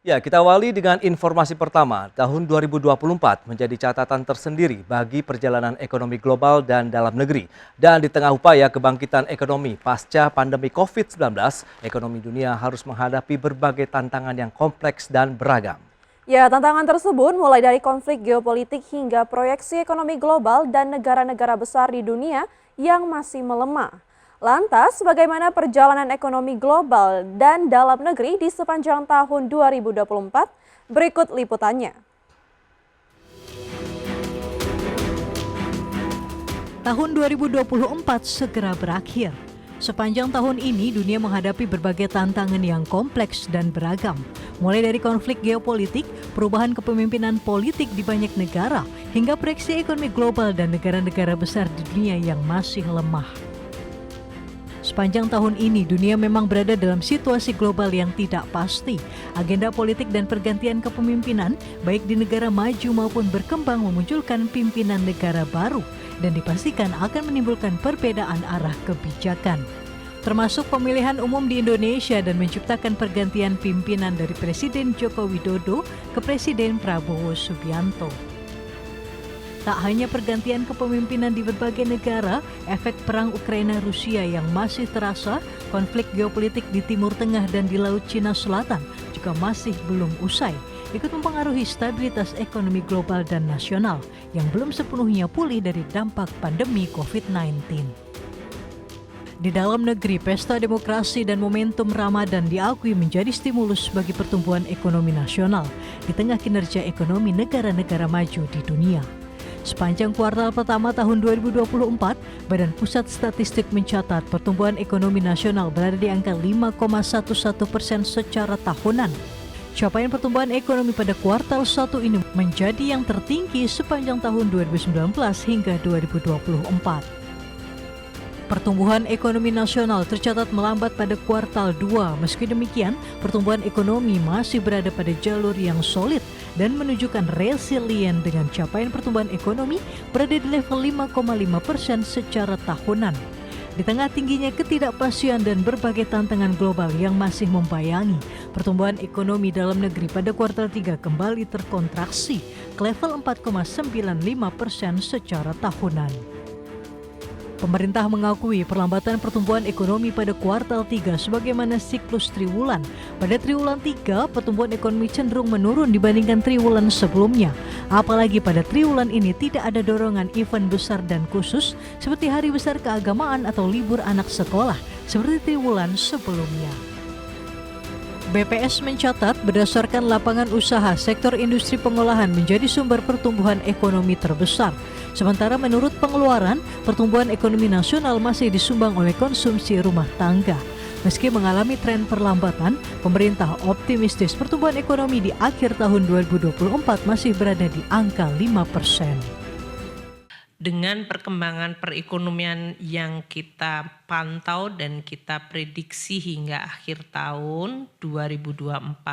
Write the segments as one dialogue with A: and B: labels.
A: Ya, kita awali dengan informasi pertama. Tahun 2024 menjadi catatan tersendiri bagi perjalanan ekonomi global dan dalam negeri. Dan di tengah upaya kebangkitan ekonomi pasca pandemi COVID-19, ekonomi dunia harus menghadapi berbagai tantangan yang kompleks dan beragam.
B: Ya, tantangan tersebut mulai dari konflik geopolitik hingga proyeksi ekonomi global dan negara-negara besar di dunia yang masih melemah. Lantas, bagaimana perjalanan ekonomi global dan dalam negeri di sepanjang tahun 2024? Berikut liputannya.
C: Tahun 2024 segera berakhir. Sepanjang tahun ini dunia menghadapi berbagai tantangan yang kompleks dan beragam. Mulai dari konflik geopolitik, perubahan kepemimpinan politik di banyak negara, hingga proyeksi ekonomi global dan negara-negara besar di dunia yang masih lemah. Sepanjang tahun ini, dunia memang berada dalam situasi global yang tidak pasti. Agenda politik dan pergantian kepemimpinan, baik di negara maju maupun berkembang, memunculkan pimpinan negara baru dan dipastikan akan menimbulkan perbedaan arah kebijakan. Termasuk pemilihan umum di Indonesia dan menciptakan pergantian pimpinan dari Presiden Joko Widodo ke Presiden Prabowo Subianto. Tak hanya pergantian kepemimpinan di berbagai negara, efek perang Ukraina-Rusia yang masih terasa, konflik geopolitik di Timur Tengah dan di Laut Cina Selatan juga masih belum usai, ikut mempengaruhi stabilitas ekonomi global dan nasional yang belum sepenuhnya pulih dari dampak pandemi COVID-19. Di dalam negeri, pesta demokrasi dan momentum Ramadan diakui menjadi stimulus bagi pertumbuhan ekonomi nasional di tengah kinerja ekonomi negara-negara maju di dunia. Sepanjang kuartal pertama tahun 2024, Badan Pusat Statistik mencatat pertumbuhan ekonomi nasional berada di angka 5,11% secara tahunan. Capaian pertumbuhan ekonomi pada kuartal 1 ini menjadi yang tertinggi sepanjang tahun 2019 hingga 2024. Pertumbuhan ekonomi nasional tercatat melambat pada kuartal 2. Meski demikian, pertumbuhan ekonomi masih berada pada jalur yang solid dan menunjukkan resilient dengan capaian pertumbuhan ekonomi berada di level 5,5% secara tahunan. Di tengah tingginya ketidakpastian dan berbagai tantangan global yang masih membayangi, pertumbuhan ekonomi dalam negeri pada kuartal 3 kembali terkontraksi ke level 4,95% secara tahunan. Pemerintah mengakui perlambatan pertumbuhan ekonomi pada kuartal 3 sebagaimana siklus triwulan. Pada triwulan 3, pertumbuhan ekonomi cenderung menurun dibandingkan triwulan sebelumnya. Apalagi pada triwulan ini tidak ada dorongan event besar dan khusus seperti hari besar keagamaan atau libur anak sekolah seperti triwulan sebelumnya. BPS mencatat berdasarkan lapangan usaha, sektor industri pengolahan menjadi sumber pertumbuhan ekonomi terbesar. Sementara menurut pengeluaran, pertumbuhan ekonomi nasional masih disumbang oleh konsumsi rumah tangga. Meski mengalami tren perlambatan, pemerintah optimistis pertumbuhan ekonomi di akhir tahun 2024 masih berada di angka 5%.
D: Dengan perkembangan perekonomian yang kita pantau dan kita prediksi hingga akhir tahun 2024,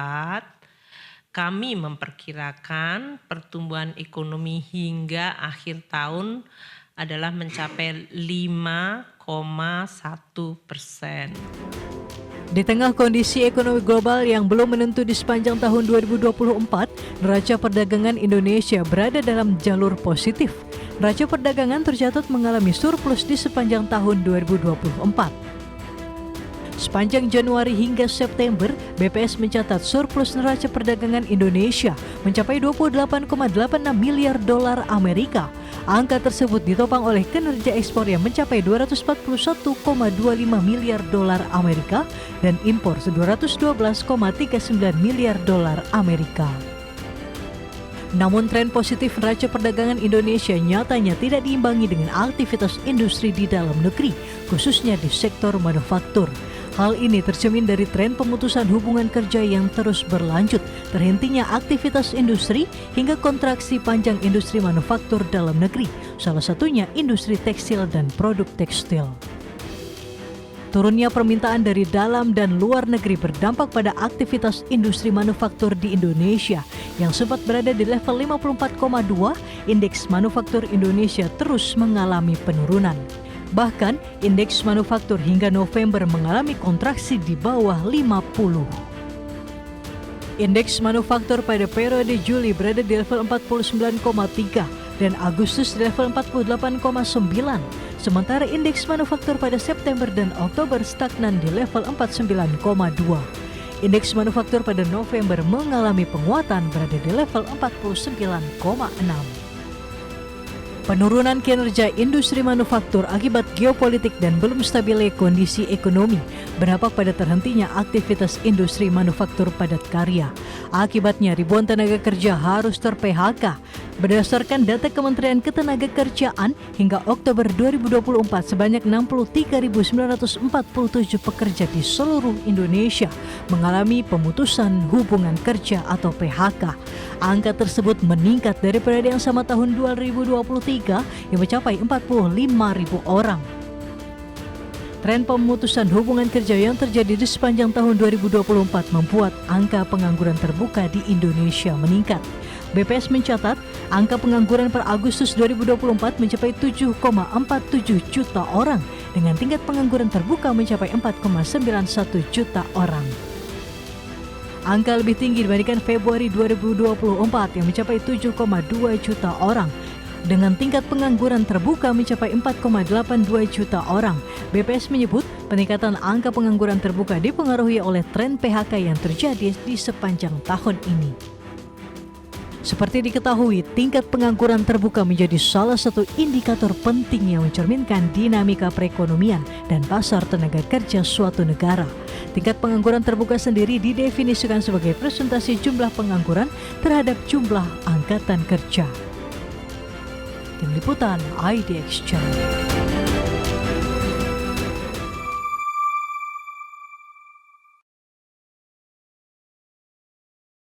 D: kami memperkirakan pertumbuhan ekonomi hingga akhir tahun adalah mencapai 5,1%.
C: Di tengah kondisi ekonomi global yang belum menentu di sepanjang tahun 2024, neraca perdagangan Indonesia berada dalam jalur positif. Neraca perdagangan tercatat mengalami surplus di sepanjang tahun 2024. Sepanjang Januari hingga September, BPS mencatat surplus neraca perdagangan Indonesia mencapai 28,86 miliar dolar Amerika. Angka tersebut ditopang oleh kinerja ekspor yang mencapai 241,25 miliar dolar Amerika dan impor 212,39 miliar dolar Amerika. Namun tren positif neraca perdagangan Indonesia nyatanya tidak diimbangi dengan aktivitas industri di dalam negeri, khususnya di sektor manufaktur. Hal ini tercermin dari tren pemutusan hubungan kerja yang terus berlanjut, terhentinya aktivitas industri hingga kontraksi panjang industri manufaktur dalam negeri, salah satunya industri tekstil dan produk tekstil. Turunnya permintaan dari dalam dan luar negeri berdampak pada aktivitas industri manufaktur di Indonesia yang sempat berada di level 54,2, indeks manufaktur Indonesia terus mengalami penurunan. Bahkan, indeks manufaktur hingga November mengalami kontraksi di bawah 50. Indeks manufaktur pada periode Juli berada di level 49,3 dan Agustus di level 48,9. Sementara indeks manufaktur pada September dan Oktober stagnan di level 49,2. Indeks manufaktur pada November mengalami penguatan berada di level 49,6. Penurunan kinerja industri manufaktur akibat geopolitik dan belum stabilnya kondisi ekonomi berdampak pada terhentinya aktivitas industri manufaktur padat karya. Akibatnya ribuan tenaga kerja harus ter-PHK. Berdasarkan data Kementerian Ketenagakerjaan, hingga Oktober 2024 sebanyak 63.947 pekerja di seluruh Indonesia mengalami pemutusan hubungan kerja atau PHK. Angka tersebut meningkat dari periode yang sama tahun 2023 yang mencapai 45.000 orang. Tren pemutusan hubungan kerja yang terjadi di sepanjang tahun 2024 membuat angka pengangguran terbuka di Indonesia meningkat. BPS mencatat angka pengangguran per Agustus 2024 mencapai 7,47 juta orang dengan tingkat pengangguran terbuka mencapai 4,91 juta orang. Angka lebih tinggi dibandingkan Februari 2024 yang mencapai 7,2 juta orang. Dengan tingkat pengangguran terbuka mencapai 4,82 juta orang, BPS menyebut peningkatan angka pengangguran terbuka dipengaruhi oleh tren PHK yang terjadi di sepanjang tahun ini. Seperti diketahui, tingkat pengangguran terbuka menjadi salah satu indikator penting yang mencerminkan dinamika perekonomian dan pasar tenaga kerja suatu negara. Tingkat pengangguran terbuka sendiri didefinisikan sebagai presentasi jumlah pengangguran terhadap jumlah angkatan kerja. Tim Liputan IDX Channel.